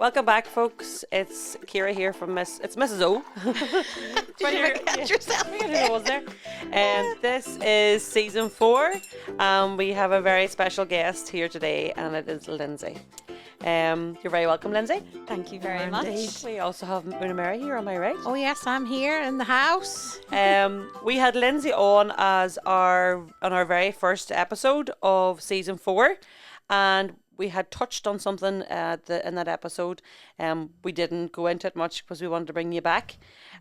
Welcome back, folks. It's Ciara here from Mrs. O. Did you forget yourself? It was there. And this is season 4. We have a very special guest here today, and it is Lindsay. You're very welcome, Lindsay. Thank you very much. We also have Una Mary here, am I right? Oh yes, I'm here in the house. We had Lindsay on as our very first episode of season 4, and we had touched on something in that episode. We didn't go into it much because we wanted to bring you back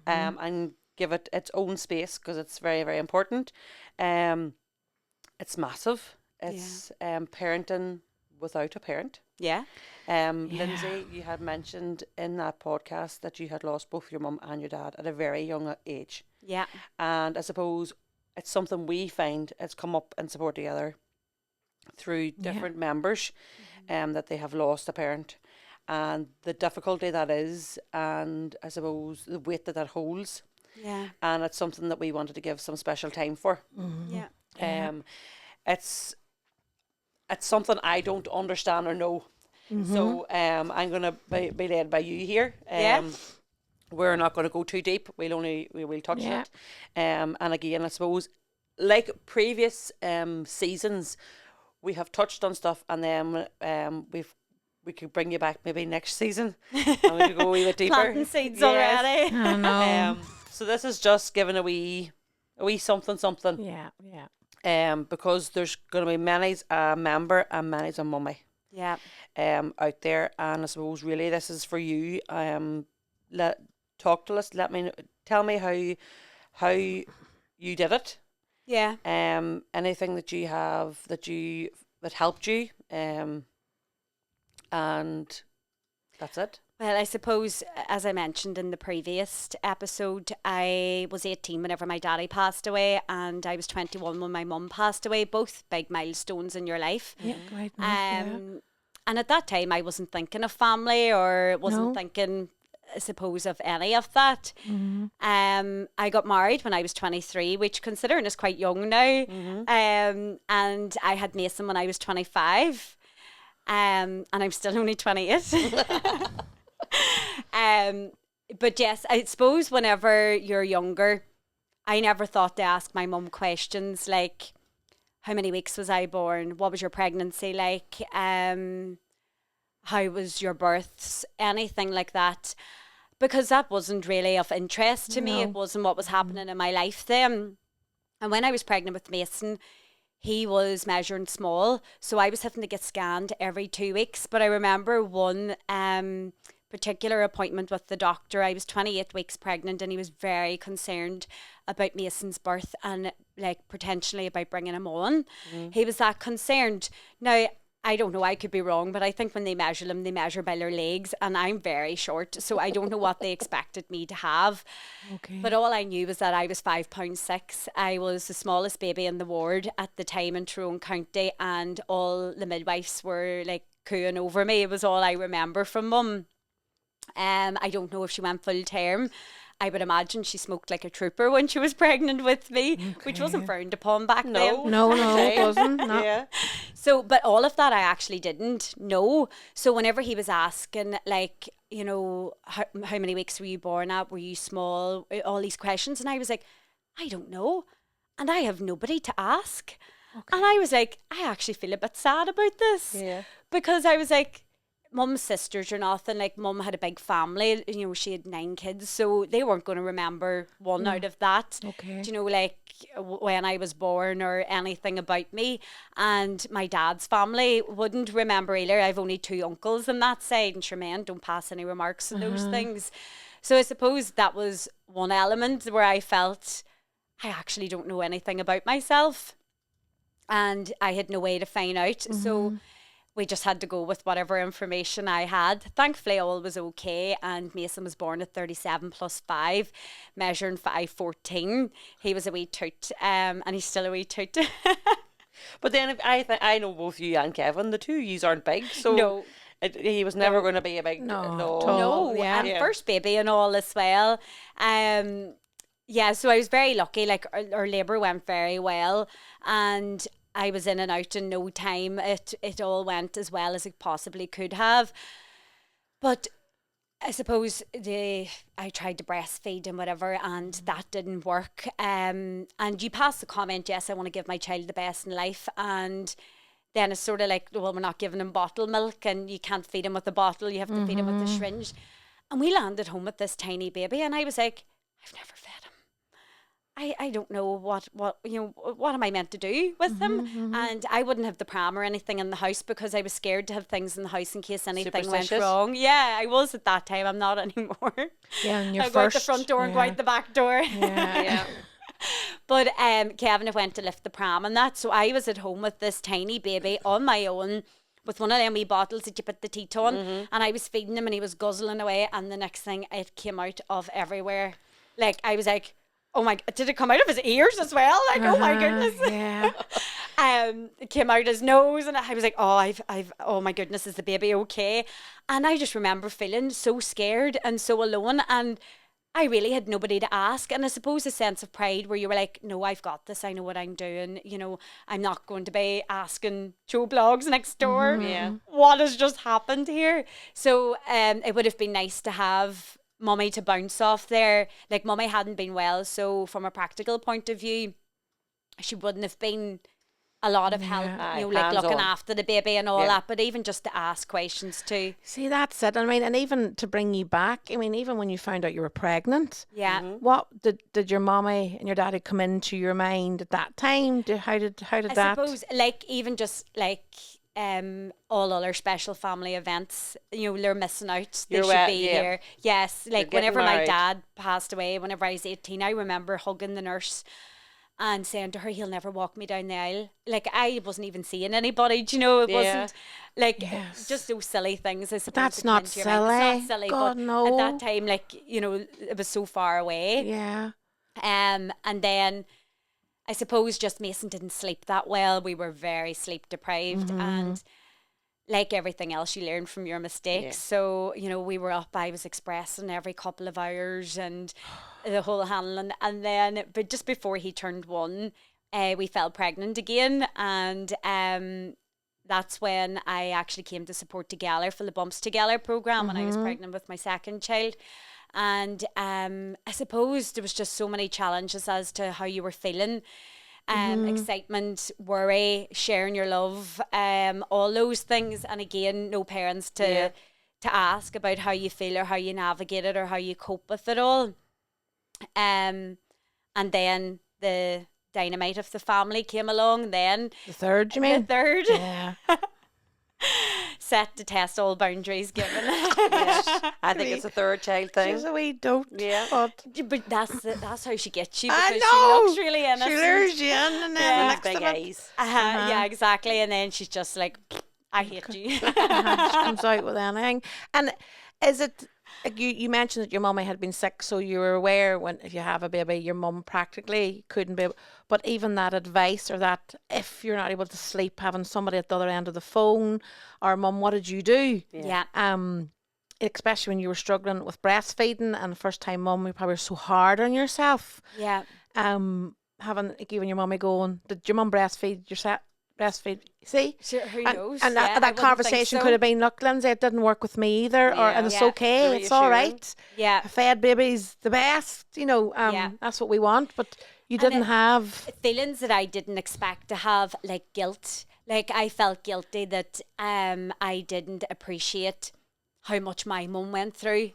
and give it its own space because it's very, very important. It's massive. It's parenting without a parent. Yeah. Lindsay, you had mentioned in that podcast that you had lost both your mum and your dad at a very young age. Yeah. And I suppose it's something we find it's come up in Support Together through different members that they have lost a parent, and the difficulty that is, and I suppose the weight that holds. Yeah. And it's something that we wanted to give some special time for. Yeah. It's something I don't understand or know. So I'm going to be led by you here. We're not going to go too deep. We'll touch on it. And again, I suppose, like previous seasons, we have touched on stuff, and then we could bring you back maybe next season, and we could go a wee bit deeper. Planting seeds already. I know. So this is just giving a wee something. Yeah. Because there's going to be many's a member and many's a mummy. Yeah. Out there, and I suppose really this is for you. Talk to us. Tell me how you did it. Yeah. Anything that you have that helped you. And that's it. Well, I suppose, as I mentioned in the previous episode, I was 18 whenever my daddy passed away, and I was 21 when my mum passed away, both big milestones in your life. Yeah, great. And at that time, I wasn't thinking of family or wasn't thinking, I suppose, of any of that. I got married when I was 23, which considering is quite young now. And I had Mason when I was 25. And I'm still only 28. But yes, I suppose whenever you're younger, I never thought to ask my mum questions like, how many weeks was I born? What was your pregnancy like? How was your births? Anything like that. Because that wasn't really of interest to me. It wasn't what was happening in my life then. And when I was pregnant with Mason, he was measuring small. So I was having to get scanned every 2 weeks. But I remember one particular appointment with the doctor. I was 28 weeks pregnant, and he was very concerned about Mason's birth and like potentially about bringing him on. He was that concerned. Now, I don't know, I could be wrong, but I think when they measure them, they measure by their legs, and I'm very short, so I don't know what they expected me to have. Okay. But all I knew was that I was 5'6". I was the smallest baby in the ward at the time in Tyrone County, and all the midwives were like cooing over me. It was all I remember from mum. I don't know if she went full term. I would imagine she smoked like a trooper when she was pregnant with me, which wasn't frowned upon back then. No, it wasn't. No. Yeah. So, but all of that I actually didn't know. So whenever he was asking, like, you know, how many weeks were you born at? Were you small? All these questions. And I was like, I don't know. And I have nobody to ask. Okay. And I was like, I actually feel a bit sad about this. Yeah. Because I was like, mum's sisters or nothing, like mum had a big family, you know, she had 9 kids, so they weren't going to remember one out of that. Okay. Do you know, like when I was born or anything about me. And my dad's family wouldn't remember either. I've only 2 uncles on that side, and sure, man, don't pass any remarks on those things. So I suppose that was one element where I felt I actually don't know anything about myself, and I had no way to find out. So we just had to go with whatever information I had. Thankfully, all was okay. And Mason was born at 37 plus 5, measuring 5'14". He was a wee toot, and he's still a wee toot. But then I know both you and Kevin, the two of yous aren't big, so No. He was never going to be a big No, yeah. and first baby and all as well. Yeah, so I was very lucky. Like our labour went very well, and I was in and out in no time. It all went as well as it possibly could have. But I suppose I tried to breastfeed and whatever, and that didn't work. And you pass the comment, yes, I want to give my child the best in life, and then it's sort of like, well, we're not giving him bottle milk, and you can't feed him with the bottle. You have to feed him with the syringe. And we landed home with this tiny baby, and I was like, I've never fed him. I don't know what what am I meant to do with him? And I wouldn't have the pram or anything in the house because I was scared to have things in the house in case anything went wrong. Yeah, I was at that time. I'm not anymore. Yeah, and your I go out the front door and go out the back door. Yeah. Yeah. But Kevin went to lift the pram and that, so I was at home with this tiny baby on my own with one of them wee bottles that you put the teat on, and I was feeding him and he was guzzling away, and the next thing it came out of everywhere. Like I was like, oh my, did it come out of his ears as well? Like, oh my goodness. Yeah. It came out his nose, and I was like, oh, oh my goodness, is the baby okay? And I just remember feeling so scared and so alone, and I really had nobody to ask. And I suppose a sense of pride where you were like, no, I've got this. I know what I'm doing. You know, I'm not going to be asking Joe Blogs next door. Yeah. What has just happened here? So it would have been nice to have Mummy to bounce off there. Like, Mummy hadn't been well, so from a practical point of view, she wouldn't have been a lot of help, you know, like looking after the baby and all that, but even just to ask questions too. See, that's it. I mean, and even to bring you back, I mean, even when you found out you were pregnant, what did your mommy and your daddy come into your mind at that time? How did that? I suppose, like, even just like all other special family events, you know, they're missing out. They should be here. Yes, like whenever my dad passed away, whenever I was 18, I remember hugging the nurse and saying to her, he'll never walk me down the aisle. Like, I wasn't even seeing anybody, do you know? It wasn't like just those silly things, I suppose. That's not silly. It's not silly, God, but no. at that time, like, you know, it was so far away. Yeah. And then I suppose just Mason didn't sleep that well. We were very sleep deprived, and like everything else, you learn from your mistakes. So, you know, we were up, I was expressing every couple of hours and the whole handling. And then, but just before he turned 1, we fell pregnant again. And that's when I actually came to support Together for the Bumps Together program when I was pregnant with my second child. And I suppose there was just so many challenges as to how you were feeling. Excitement, worry, sharing your love, all those things. And again, no parents to ask about how you feel or how you navigate it or how you cope with it all. And then the dynamite of the family came along then. The third, you mean? The third. Yeah. Set to test all boundaries given. I think it's a third child thing. She's a wee dote. Yeah. But that's how she gets you, because I know. she looks really innocent. She lures you in and then the next Big minute, eyes. Yeah, exactly. And then she's just like, I hate you. she comes out with anything. And is it, like you mentioned that your mummy had been sick, so you were aware when if you have a baby, your mum practically couldn't be. But even that advice, or that if you're not able to sleep, having somebody at the other end of the phone, or mum, what did you do? Yeah. Especially when you were struggling with breastfeeding and first time mum, you probably were so hard on yourself. Yeah. Having like, even your mummy going, did your mum breastfeed yourself? Breastfeed, see? Sure, who knows? And Yeah, I that wouldn't conversation think so. could have been, look, Lindsay, it didn't work with me either, and it's Yeah. okay, it's all Reassuring. right. Yeah. A fed baby's the best, you know. That's what we want, but you didn't have. Feelings that I didn't expect to have, like guilt. Like, I felt guilty that I didn't appreciate how much my mum went through.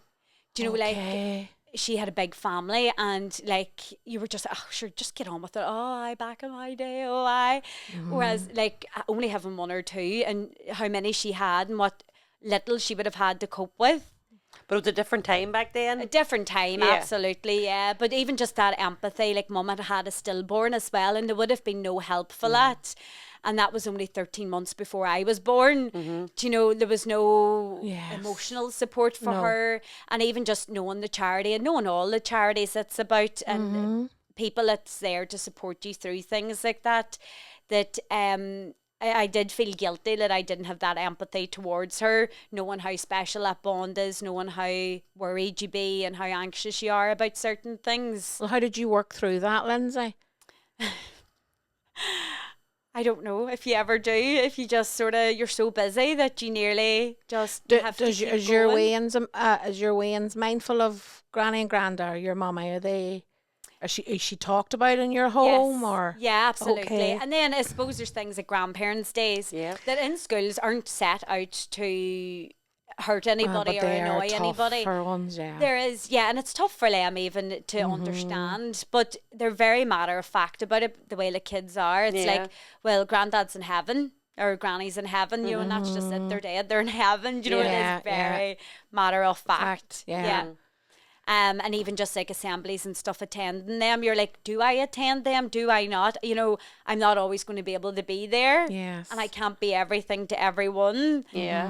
Do you know, like, she had a big family, and like, you were just, oh sure, just get on with it. Oh, I back in my day, oh I. Whereas like only having 1 or 2, and how many she had and what little she would have had to cope with. But it was a different time back then. A different time, absolutely, yeah. But even just that empathy, like mum had had a stillborn as well, and there would have been no help for that. And that was only 13 months before I was born. Do you know, there was no emotional support for her. And even just knowing the charity and knowing all the charities it's about and people that's there to support you through things like that, that I did feel guilty that I didn't have that empathy towards her, knowing how special that bond is, knowing how worried you be and how anxious you are about certain things. Well, how did you work through that, Lindsay? I don't know if you ever do. If you just sort of you're so busy that you nearly just have to keep Is your going. Wayne's mindful of Granny and Granda, your mummy? Are they? Is she talked about in your home Yes. or? Yeah, absolutely. Okay. And then I suppose there's things like grandparents' days Yeah. that in schools aren't set out to hurt anybody but or they are annoy anybody. tougher ones, yeah. There is, yeah, and it's tough for them even to understand, but they're very matter of fact about it, the way the kids are. It's Yeah. like, well, granddad's in heaven or granny's in heaven, you know, and that's just it. They're dead, they're in heaven. You know, Yeah, it is very matter of fact. yeah. And even just like assemblies and stuff, attending them, you're like, do I attend them? Do I not? You know, I'm not always going to be able to be there. Yes. And I can't be everything to everyone. Yeah.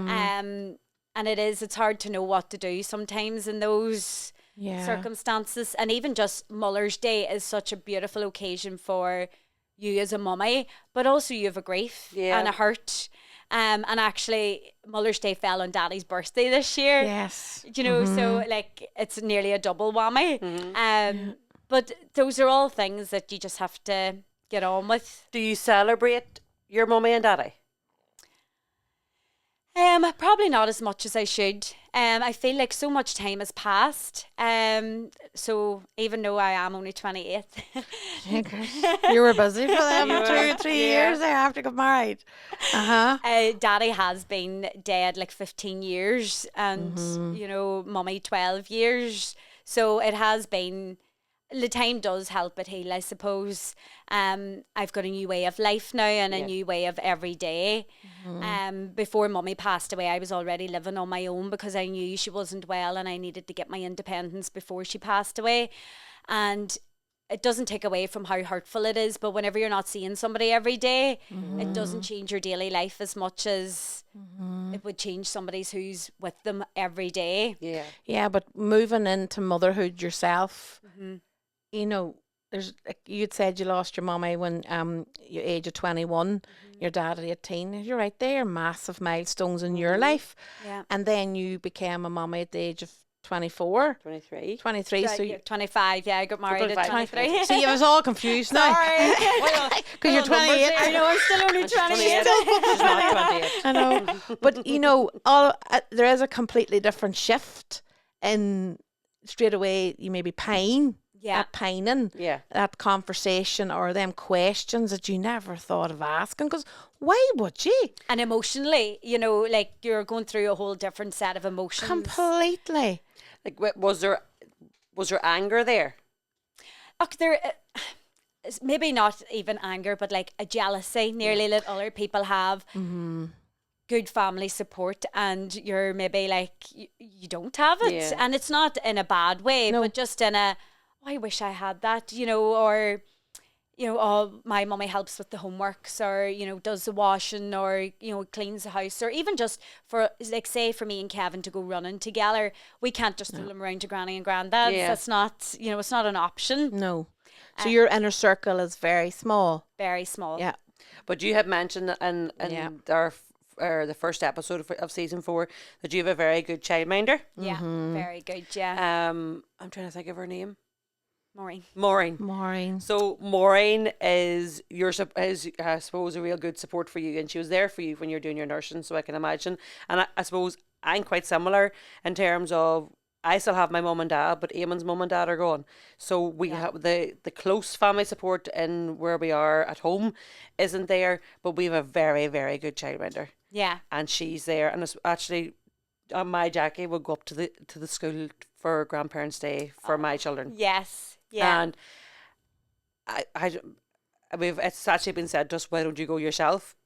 And it's hard to know what to do sometimes in those circumstances. And even just Mother's Day is such a beautiful occasion for you as a mummy, but also you have a grief and a hurt. And actually, Mother's Day fell on Daddy's birthday this year. Yes. You know, so like it's nearly a double whammy. But those are all things that you just have to get on with. Do you celebrate your mummy and daddy? Probably not as much as I should. I feel like so much time has passed. So even though I am only 28, You were busy for them 2 or 3 years there after got married. Daddy has been dead like 15 years and, you know, Mummy 12 years. So it has been, the time does help it heal, I suppose. I've got a new way of life now and a new way of every day. Before Mummy passed away, I was already living on my own because I knew she wasn't well and I needed to get my independence before she passed away. And it doesn't take away from how hurtful it is, but whenever you're not seeing somebody every day, it doesn't change your daily life as much as it would change somebody's who's with them every day. Yeah. Yeah, but moving into motherhood yourself, you know, there's you'd said you lost your mummy when your age of 21, your dad at 18. You're right, they are massive milestones in your life. Yeah. And then you became a mummy at the age of 24, 23. 23. So Yeah, 25, yeah, I got married at 25. 23. See, I was all confused now. Sorry. Because you're 28. I know, I'm still only 28. She's not 28. I know, but you know, there is a completely different shift in straight away. You maybe pine, that pining, Yeah. that conversation or them questions that you never thought of asking. Because why would you? And emotionally, you know, like you're going through a whole different set of emotions. Completely. Like, was there anger there? Look, there, it's maybe not even anger, but like a jealousy nearly that other people have. Good family support and you're maybe like you don't have it. Yeah. And it's not in a bad way, but just in a, oh, I wish I had that, you know, or, you know, oh, my mummy helps with the homeworks or, you know, does the washing or, you know, cleans the house or even just for, like, say for me and Kevin to go running together, we can't just throw them around to Granny and Granddad's. Yeah. That's not, you know, it's not an option. No. So your inner circle is very small. Very small. Yeah. But you had mentioned in the first episode of season 4 that you have a very good childminder. Yeah. Very good. Yeah. I'm trying to think of her name. Maureen. Maureen. So Maureen is I suppose a real good support for you, and she was there for you when you're doing your nursing. So I can imagine, and I suppose I'm quite similar in terms of I still have my mum and dad, but Eamon's mum and dad are gone. So we have the close family support in where we are at home isn't there, but we have a very, very good childminder. Yeah. And she's there, and it's actually my Jackie will go up to the school for Grandparents' Day for my children. Yes. Yeah. And it's actually been said to us, why don't you go yourself?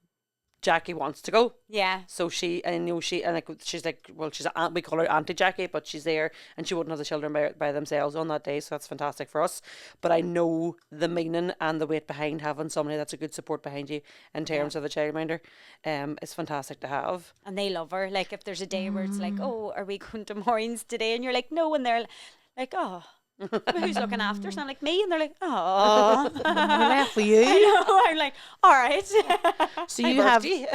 Jackie wants to go. Yeah. So she's like, well, we call her Auntie Jackie, but she's there and she wouldn't have the children by themselves on that day. So that's fantastic for us. But I know the meaning and the weight behind having somebody that's a good support behind you in terms of the childminder. It's fantastic to have. And they love her. Like if there's a day where it's like, oh, are we going to Maureen's today? And you're like, no. And they're like, oh, who's looking after us? And I'm like, me. And they're like, oh. We're left with you. I know. I'm like, all right. So you have you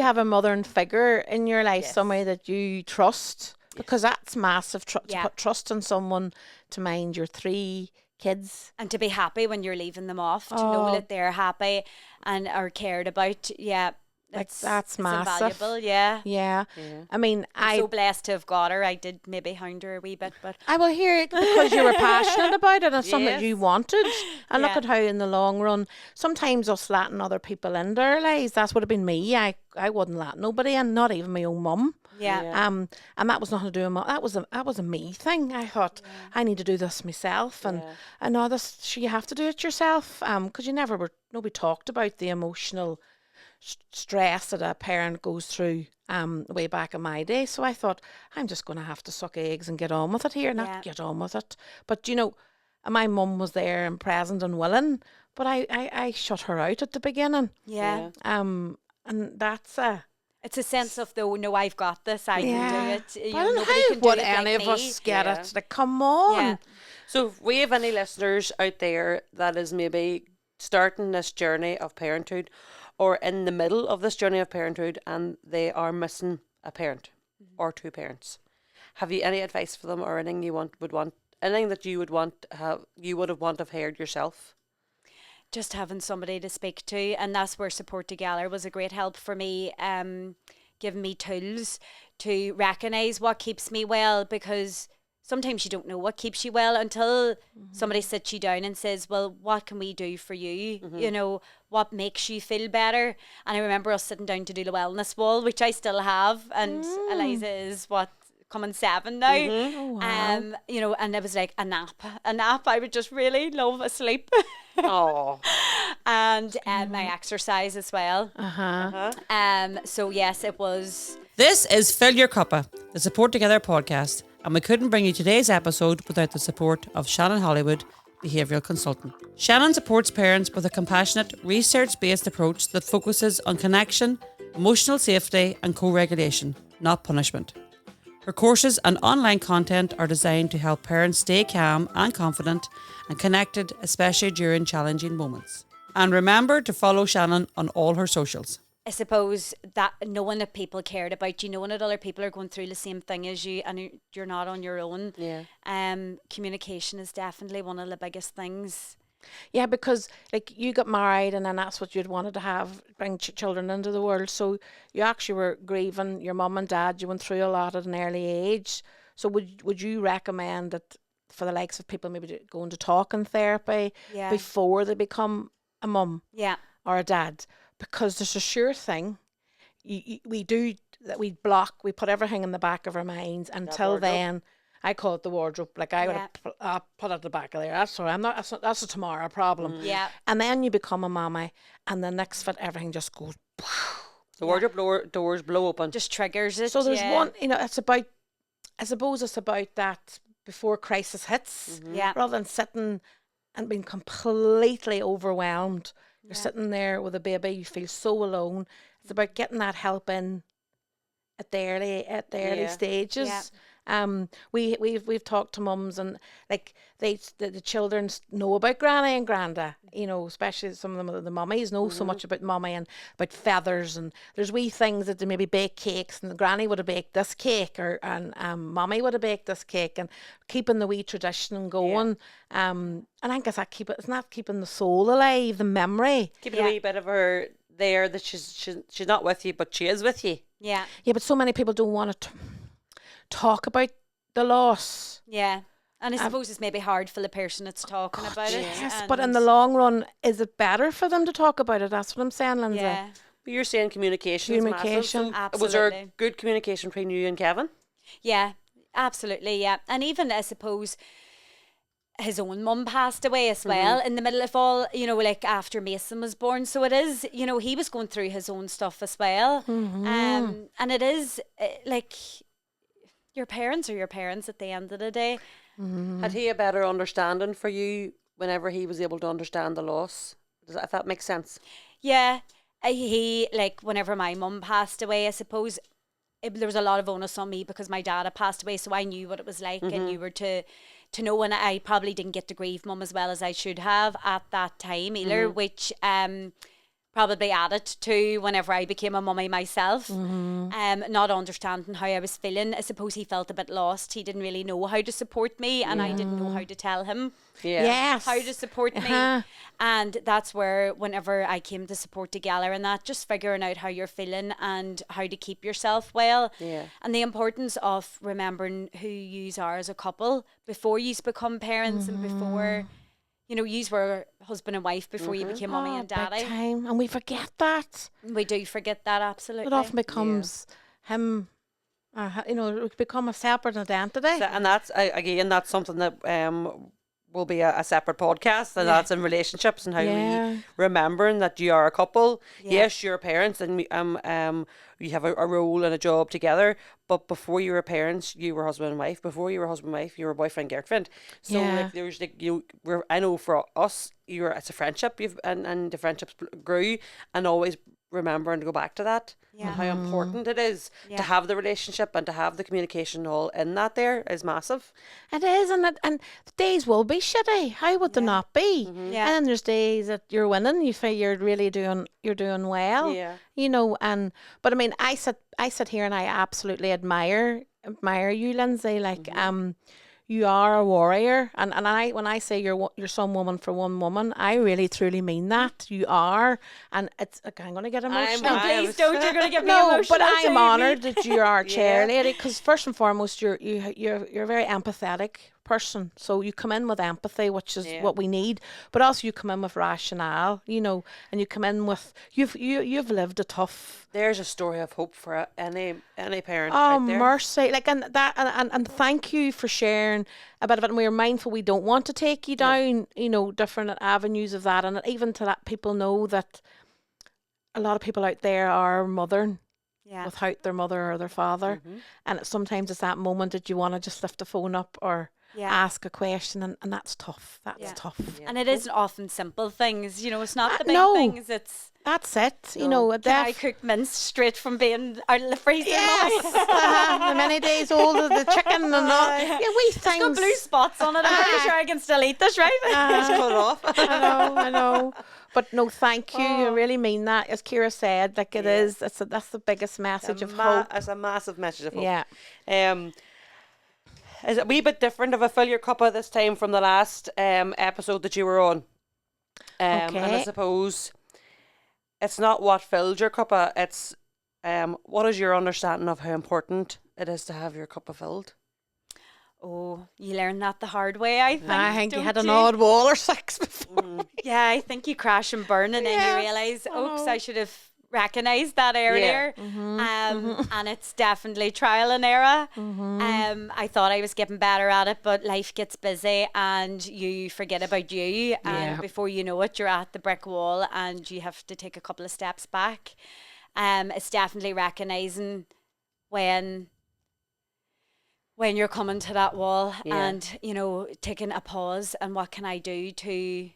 have a mother and figure in your life, somebody that you trust, because that's massive. To put trust in someone to mind your 3 kids And to be happy when you're leaving them off, to know that they're happy. and are cared about. Yeah. Like, that's massive. Invaluable, yeah. Yeah. I mean, I'm so blessed to have got her. I did maybe hound her a wee bit, but I will hear it because you were passionate about it and something Yes. you wanted. And look Yeah. at how in the long run, sometimes us letting other people in their lives, that's would have been me. I wouldn't let nobody in, not even my own mum. yeah. And that was nothing to do with that was a me thing. I thought I need to do this myself, and now you have to do it yourself. Because nobody talked about the emotional stress that a parent goes through way back in my day. So I thought, I'm just going to have to suck eggs and get on with it here, not get on with it. But my mum was there and present and willing, but I shut her out at the beginning. Yeah. And that's It's a sense of, though, no, I've got this, I can do it. But I don't know how would any of us get it? Like, come on. Yeah. So if we have any listeners out there that is maybe starting this journey of parenthood or in the middle of this journey of parenthood and they are missing a parent or two parents, have you any advice for them or anything anything that you would have wanted to have heard yourself? Just having somebody to speak to, and that's where Support Together was a great help for me, giving me tools to recognise what keeps me well, because sometimes you don't know what keeps you well until somebody sits you down and says, well, what can we do for you? You know, what makes you feel better? And I remember us sitting down to do the wellness wall, which I still have, and Eliza is coming 7 now. Oh, wow. You know, and it was like a nap. I would just really love a sleep. Oh. And my exercise as well. So yes, it was. This is Fill Ur Cuppa, the Support Together podcast, and we couldn't bring you today's episode without the support of Shannon Hollywood, behavioural consultant. Shannon supports parents with a compassionate, research-based approach that focuses on connection, emotional safety and co-regulation, not punishment. Her courses and online content are designed to help parents stay calm and confident and connected, especially during challenging moments. And remember to follow Shannon on all her socials. I suppose that knowing that people cared about you, knowing that other people are going through the same thing as you and you're not on your own. Yeah. Communication is definitely one of the biggest things. Yeah, because like you got married and then that's what you'd wanted to have, bring children into the world. So you actually were grieving your mum and dad. You went through a lot at an early age. So would you recommend that for the likes of people maybe going to talking therapy before they become a mum or a dad? Because there's a sure thing, we put everything in the back of our minds until then. I call it the wardrobe. Like I would put it at the back of there. That's all. That's a tomorrow problem. Yeah. And then you become a mommy, and the next fit, everything just goes. The wardrobe doors blow open. Just triggers it. So there's one. It's about. I suppose it's about that before crisis hits, rather than sitting and being completely overwhelmed. You're sitting there with a baby, you feel so alone. It's about getting that help in at the early stages. We've talked to mums and like the children know about granny and granda, especially some of them, the mummies know so much about mummy and about feathers, and there's wee things that they maybe bake cakes and the granny would have baked this cake and mummy would have baked this cake, and keeping the wee tradition going. And I guess it's not keeping the soul alive, the memory. Keeping a wee bit of her there, that she's not with you, but she is with you. Yeah. Yeah, but so many people don't want to talk about the loss. Yeah. And I suppose it's maybe hard for the person that's talking about it. Yes, but in the long run, is it better for them to talk about it? That's what I'm saying, Lindsay. Yeah. But you're saying communication. Communication. So was there good communication between you and Kevin? Yeah, absolutely, yeah. And even, I suppose, his own mum passed away as well in the middle of all, like after Mason was born. So it is, he was going through his own stuff as well. And it is like your parents are your parents at the end of the day. Had he a better understanding for you whenever he was able to understand the loss? If that makes sense? Yeah. He, like, whenever my mum passed away, I suppose there was a lot of onus on me because my dad had passed away, so I knew what it was like and you were to know, and I probably didn't get to grieve mum as well as I should have at that time either, which probably added to whenever I became a mummy myself. Not understanding how I was feeling. I suppose he felt a bit lost. He didn't really know how to support me, and I didn't know how to tell him Yes. how to support me. And that's where, whenever I came to support together and that, just figuring out how you're feeling and how to keep yourself well. Yeah. And the importance of remembering who yous are as a couple before yous become parents and before, you know, yous were husband and wife before you became mummy and Big daddy. time. And we forget that. We do forget that, absolutely. It often becomes him, you know, it become a separate identity. So, and that's again, that's something that will be a separate podcast, and that's in relationships and how we remembering that you are a couple. Yes, you're parents, and you have a role and a job together. But before you were parents, you were husband and wife. Before you were husband and wife, you were boyfriend girlfriend. So like there's like I know for us, it's a friendship. And the friendships grew, and always remembering to go back to that. And how important it is to have the relationship and to have the communication all in that there is massive. It is, and the days will be shitty. How would they not be? And then there's days that you're winning. You feel you're really doing well. Yeah. You know, but I mean, I sit here and I absolutely admire you, Lindsay. Like, you are a warrior, and when I say you're some woman for one woman, I really truly mean that. You are, and it's like, I'm going to get emotional. Please don't. You're going to get me No, emotional. but I am too. honoured that you are a cheerleader, because first and foremost, you're a very empathetic person. So you come in with empathy, which is what we need, but also you come in with rationale, you know, and you come in with you've lived a tough. There's a story of hope for any parent. Oh, out there. mercy! Like, and thank you for sharing a bit of it. And we're mindful we don't want to take you down, you know, different avenues of that, and even to let people know that a lot of people out there are mothering without their mother or their father, and sometimes it's that moment that you want to just lift the phone up or ask a question, and that's tough. That's tough. And it isn't often simple things, you know, it's not the big no. things, it's That's it. You know, I cook mince straight from being out of the freezer. Yes, the many days old of the chicken and all. Yeah, we things. It's got blue spots on it. I'm pretty sure I can still eat this, right? Just cut it off. I know. But no, thank you. I really mean that. As Ciara said, like it is. That's the biggest message of hope. It's a massive message of hope. Yeah. Is it a wee bit different of a Fill Ur Cuppa this time from the last episode that you were on? And I suppose it's not what filled your cuppa, it's what is your understanding of how important it is to have your cuppa filled? Oh, you learn that the hard way, I think. I think you don't had an odd wall or six before. Yeah, I think you crash and burn, and then you realise, oops, I should have recognised that earlier. And it's definitely trial and error. I thought I was getting better at it, but life gets busy and you forget about you, and before you know it, you're at the brick wall and you have to take a couple of steps back. It's definitely recognising when you're coming to that wall and, you know, taking a pause and what can I do to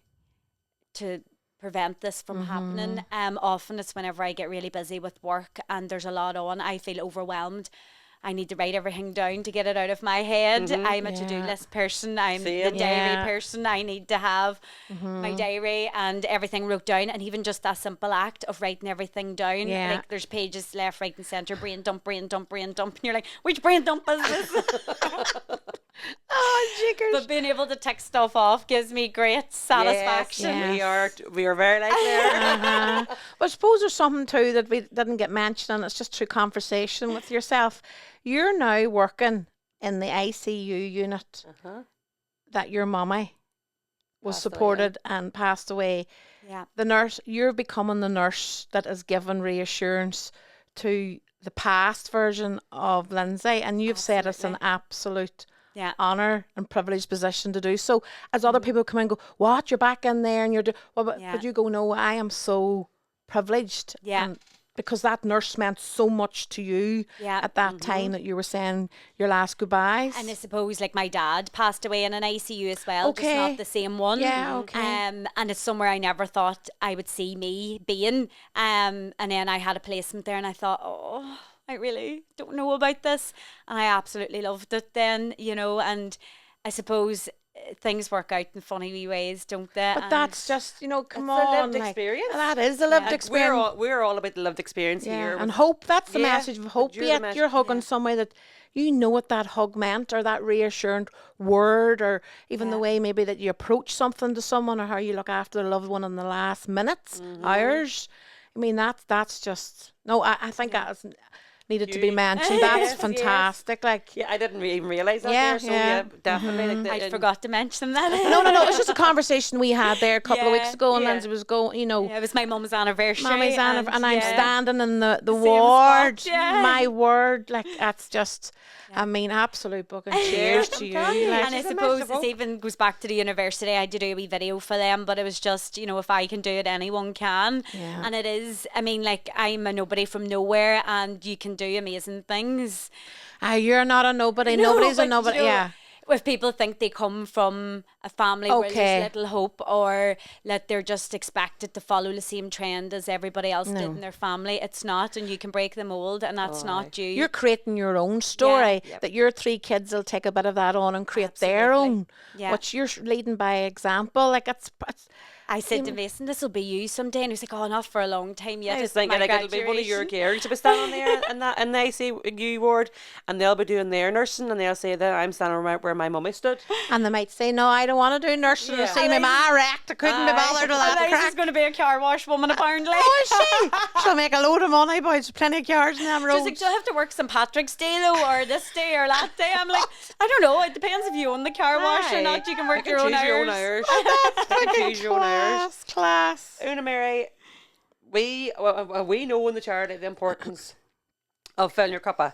prevent this from happening. Often it's whenever I get really busy with work and there's a lot on, I feel overwhelmed. I need to write everything down to get it out of my head. I'm a to-do list person. I'm the diary person. I need to have my diary and everything wrote down, and even just that simple act of writing everything down. Like there's pages left, right and centre, brain dump, brain dump, brain dump. And you're like, which brain dump is this? Oh, jiggers. But being able to tick stuff off gives me great satisfaction. Yes. We are very like there. But I suppose there's something too that we didn't get mentioned, and it's just through conversation with yourself. You're now working in the ICU unit that your mummy was supported and passed away. Yeah. The nurse, you're becoming the nurse that is given reassurance to the past version of Lindsay, and you've said it's an absolute honour and privileged position to do so. As other people come and go, what, you're back in there and you're but you go, no, I am so privileged. And because that nurse meant so much to you at that time that you were saying your last goodbyes. And I suppose like my dad passed away in an ICU as well, just not the same one. And it's somewhere I never thought I would see me being. And then I had a placement there and I thought, oh, I really don't know about this. And I absolutely loved it then, you know, and I suppose things work out in funny wee ways, don't they? But that's just, come It's a on. lived experience. That is a lived Like, experience. we're all about the lived experience Yeah, here. and with- hope. That's the Yeah, message of hope. you're the Yet message, you're hugging somebody that you know what that hug meant, or that reassuring word, or even the way maybe that you approach something to someone, or how you look after a loved one in the last minutes, hours. I mean, that's just no. I think that's needed to be Huge. mentioned. That's fantastic. Like. Yeah, I didn't even realise that Yeah, there. So yeah. definitely. Like I forgot to mention that. No. It was just a conversation we had there a couple of weeks ago, and yeah. Lindsay was going, Yeah, it was my mum's anniversary. Mommy's anniversary, and I'm yeah. standing in the Same ward. spot, yeah. My word, like that's just, I mean, absolute fucking cheers to you. Like, And I suppose this even goes back to the university. I did a wee video for them, but it was just, if I can do it, anyone can. Yeah. And it is, I mean, like, I'm a nobody from nowhere, and you can do amazing things. you're not a nobody. No, Nobody's a but, nobody. you know, Yeah. If people think they come from a family where Okay. there's little hope, or that they're just expected to follow the same trend as everybody else did in their family, it's not, and you can break the mold, and that's not you. You're creating your own story, that your 3 kids will take a bit of that on and create their own. Yeah. Which you're leading by example. Like it's I said to Mason, this will be you someday, and he's like, oh, not for a long time yet. I was It's thinking my like it'll be one of your graduation." girls to be standing there and they say you ward, and they'll be doing their nursing, and they'll say that I'm standing where my mummy stood. and they might say, no, I don't want to do nursing. Yeah. Or see my ma wrecked. I couldn't be bothered with that And crack. she's going to be a car wash woman, apparently. Oh, is she? She'll make a load of money, boy. There's plenty of cars in them She's roads. like, do I have to work St. Patrick's Day, though, or this day, or that day? I'm like, I don't know. It depends if you own the car wash or not. You can work your own choose your own hours. hours. You can choose your own hours. Class. Una Mary, we know in the charity the importance of Fill Ur Cuppa.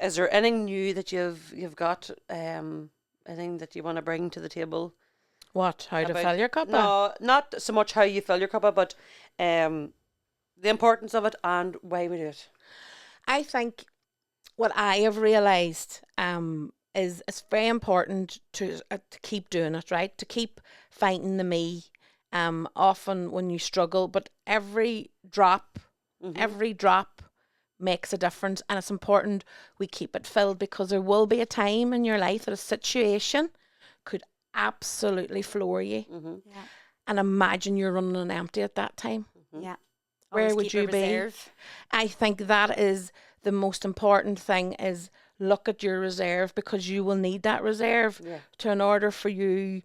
Is there anything new that you've got? Anything that you want to bring to the table? What? How to fill your cuppa? No, not so much how you fill your cuppa, but the importance of it and why we do it. I think what I have realised is it's very important to keep doing it, right? To keep fighting the me. Often when you struggle, but every drop makes a difference, and it's important we keep it filled, because there will be a time in your life that a situation could absolutely floor you. Yeah. And imagine you're running on empty at that time. Yeah. Where Always would keep a you be? reserve. I think that is the most important thing, is look at your reserve, because you will need that reserve in order for you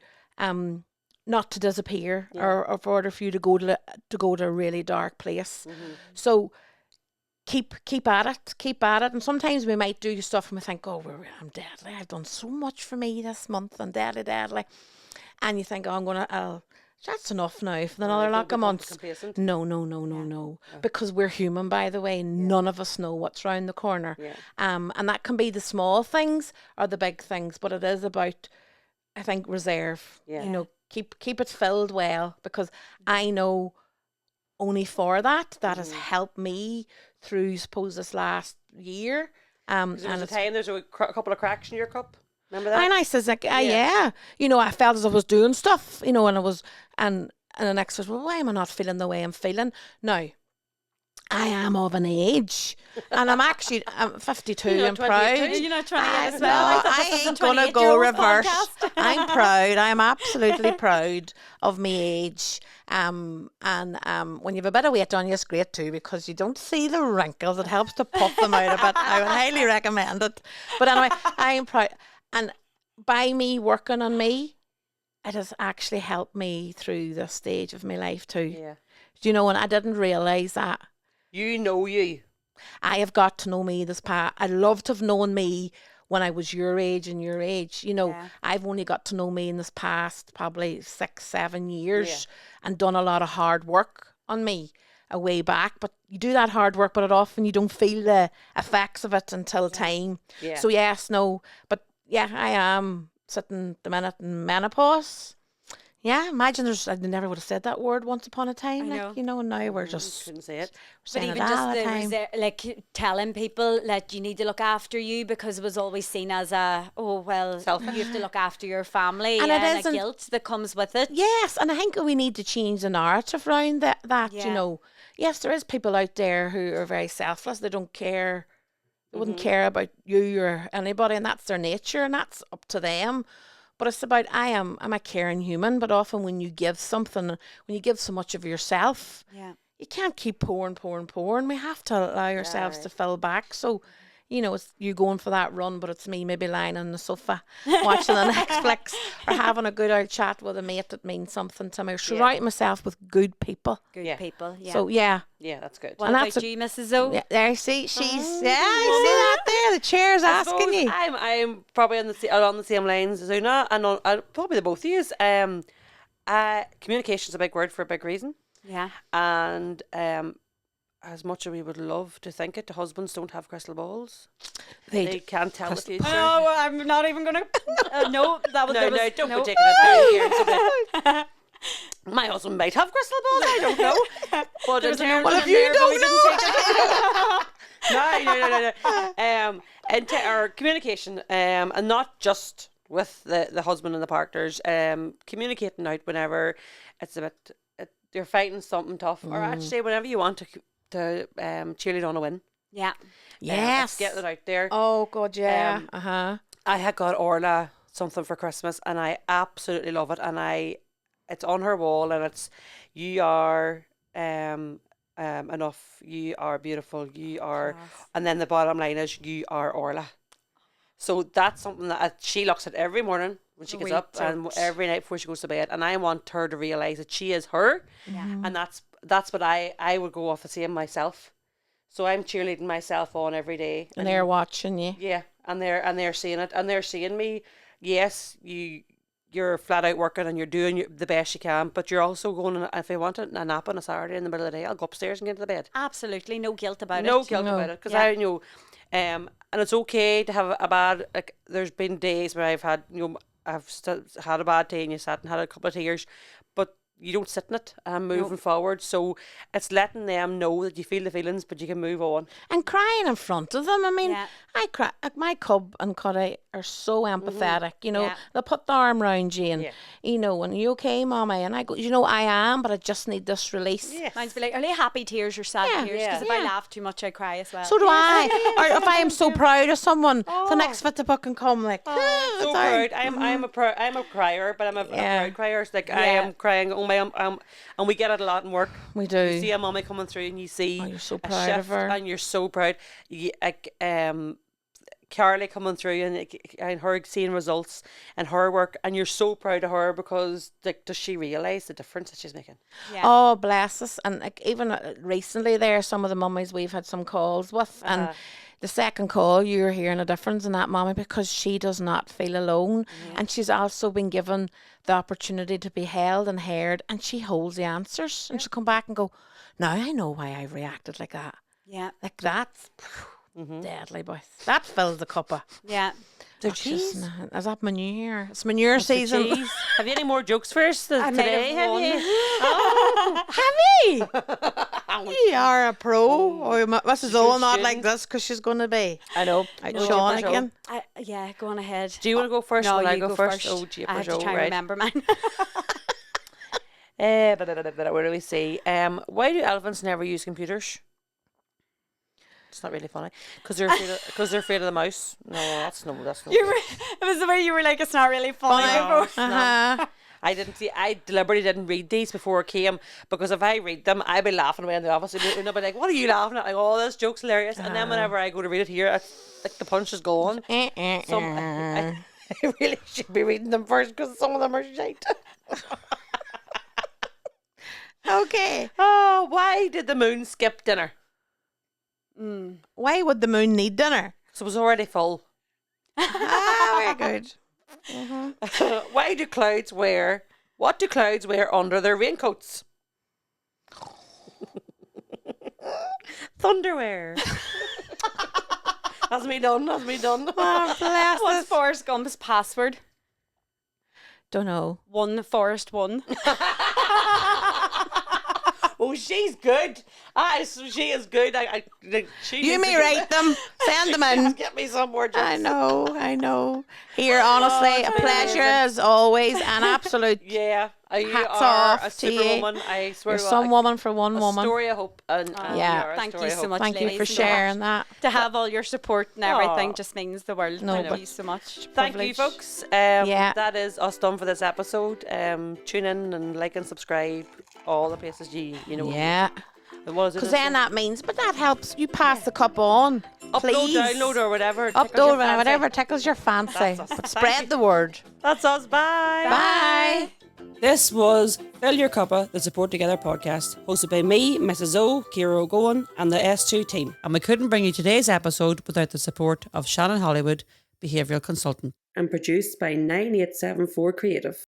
not to disappear, or in order for you to go to a really dark place. So keep at it. And sometimes we might do stuff and we think, oh, I'm deadly. I've done so much for me this month, and deadly. And you think, oh, that's enough now for another lot of months. Complacent. No. Because we're human, by the way. None of us know what's round the corner. Yeah. And that can be the small things or the big things, but it is about, I think, reserve. Yeah. Keep it filled well, because I know only for that has helped me through, suppose, this last year. There's a time there's a couple of cracks in your cup. Remember that? And I says like, yeah. I felt as I was doing stuff, and I was, and the next was, well, why am I not feeling the way I'm feeling now? I am of an age, and I'm 52. You're I'm not 22, proud. You're not 28 as No, well. I ain't gonna go reverse. I'm proud. I'm absolutely proud of my age. And when you have a bit of weight on you, it's great too, because you don't see the wrinkles. It helps to puff them out a bit. I would highly recommend it. But anyway, I'm proud, and by me working on me, it has actually helped me through this stage of my life too. Yeah. Do you know? And I didn't realise that. You know you. I have got to know me this past. I'd love to have known me when I was your age and your age. I've only got to know me in this past probably 6-7 years, and done a lot of hard work on me a way back. But you do that hard work, but often you don't feel the effects of it until time. Yeah. So yes, no, but yeah, I am sitting the minute in menopause. Yeah, imagine I never would have said that word once upon a time. I And now we're just Couldn't say it. But saying even it all just the time. like telling people that you need to look after you, because it was always seen as you have to look after your family, And and it a isn't- guilt that comes with it. Yes, and I think we need to change the narrative around that. Yeah. Yes, there is people out there who are very selfless. They don't care. They wouldn't care about you or anybody, and that's their nature, and that's up to them. But it's about I'm a caring human, but often when you give something, when you give so much of yourself, you can't keep pouring. We have to allow ourselves to fill back. So, you know, it's you going for that run, but it's me maybe lying on the sofa watching the Netflix or having a good old chat with a mate that means something to me. Or surrounding myself with good people. Good people. Yeah. So yeah. Yeah, that's good. What and about that's you, Mrs. O? Yeah, there, see, she's I see that there. The chair's I asking suppose you. I'm probably on the same lines as Una, and probably the both of yous. Communication's a big word for a big reason. Yeah. And as much as we would love to think it, the husbands don't have crystal balls. They can't tell the future. Oh, I'm not even going to... no, that was... No, don't no. be taking it down here. My husband might have crystal balls, I don't know. But in terms Well, of if you don't no. Into our communication, and not just with the husband and the partners, communicating out whenever it's a bit you're fighting something tough, or actually whenever you want to cheerlead on a win. Yeah. Let's get it out there. Oh God, yeah. I had got Orla something for Christmas, and I absolutely love it. And it's on her wall, and it's you are enough, you are beautiful, you are, and then the bottom line is you are Orla. So that's something that she looks at every morning when she gets up, and every night before she goes to bed. And I want her to realise that she is her, and that's what I would go off the same myself. So I'm cheerleading myself on every day, and they're watching you. Yeah, and they're seeing it, and they're seeing me. Yes, you're flat out working and you're doing the best you can, but you're also going, if I want a nap on a Saturday in the middle of the day, I'll go upstairs and get into the bed. Absolutely, no guilt about it. No guilt about it, because I know, and it's okay to have a bad, like, there's been days where I've had, I've had a bad day and you sat and had a couple of tears, but you don't sit in it and moving forward. So it's letting them know that you feel the feelings, but you can move on. And crying in front of them. I mean, I cry. Like my cub and Cuddy are so empathetic. You know, they'll put the arm around you and, you know, and you okay, Mommy? And I go, I am, but I just need this release. Yes. Mine's be like, are they happy tears or sad tears? Because if I laugh too much, I cry as well. So do I. Or if I am so proud of someone, the next fit the book can come like, so proud. I'm a crier, but I'm a proud crier. It's like I am crying. Oh my, and we get it a lot in work. We do. You see a mummy coming through, and you see you're so proud of her, and you're so proud. Carly coming through and her seeing results and her work, and you're so proud of her because, like, does she realise the difference that she's making? Yeah. Oh, bless us. And like, even recently there, some of the mummies we've had some calls with, and the second call you're hearing a difference in that mummy because she does not feel alone, and she's also been given the opportunity to be held and heard, and she holds the answers, and she'll come back and go, now I know why I reacted like that. Yeah. Like that's deadly, boys. That fills the cuppa. Yeah. The cheese? Is that manure? It's manure season. Have you any more jokes for us today? Have you? Oh, have you? You are a pro. Oh, Mrs. O not like this because she's going to be. I know. Sean again. Yeah, go on ahead. Do you want to go first? No, Will I you go first? Oh, I have to try and remember mine. Where do we see? Why do elephants never use computers? It's not really funny because they're afraid of the mouse. No, that's no. It was the way you were like, it's not really funny. I didn't see. I deliberately didn't read these before it came because if I read them, I'd be laughing away in the office. And they'll be like, "What are you laughing at?" Like, "Oh, this joke's hilarious." And then whenever I go to read it here, like the punch is gone. So I really should be reading them first because some of them are shite. Okay. Oh, why did the moon skip dinner? Why would the moon need dinner? So it was already full. Very good. What do clouds wear under their raincoats? Thunderwear. That's me done. Oh, bless What's Forrest Gump's password? Don't know. 1 Forrest 1. Oh, she's good. So she is good. She You needs may to get- write them. Send them in. Get me some more. I know. Here, honestly, it's a been pleasure amazing. as always. An absolute Yeah, you hats are off a to you. superwoman. I swear You're to God, some woman for one a woman. story of hope. And Yeah. you're a Thank story you of so hope. much. Thank you ladies, for so sharing much. that. To have all your support and everything Aw. just means the world. No, Thank but- you so much. Thank you, Privilege. folks. Yeah. That is us done for this episode. Tune in and like and subscribe. All the places you know. Yeah. What is it? Because then that means, but that helps you pass the cup on. Upload, Please. download, or whatever. tickles your Upload, fancy. whatever tickles your fancy. That's us. But Thank spread you. the word. That's us. Bye. Bye. This was Fill Ur Cuppa, the Support Together podcast, hosted by me, Mrs. O, Ciara O'Gowan, and the S2 team. And we couldn't bring you today's episode without the support of Shannon Hollywood, behavioural consultant. And produced by 9874 Creative.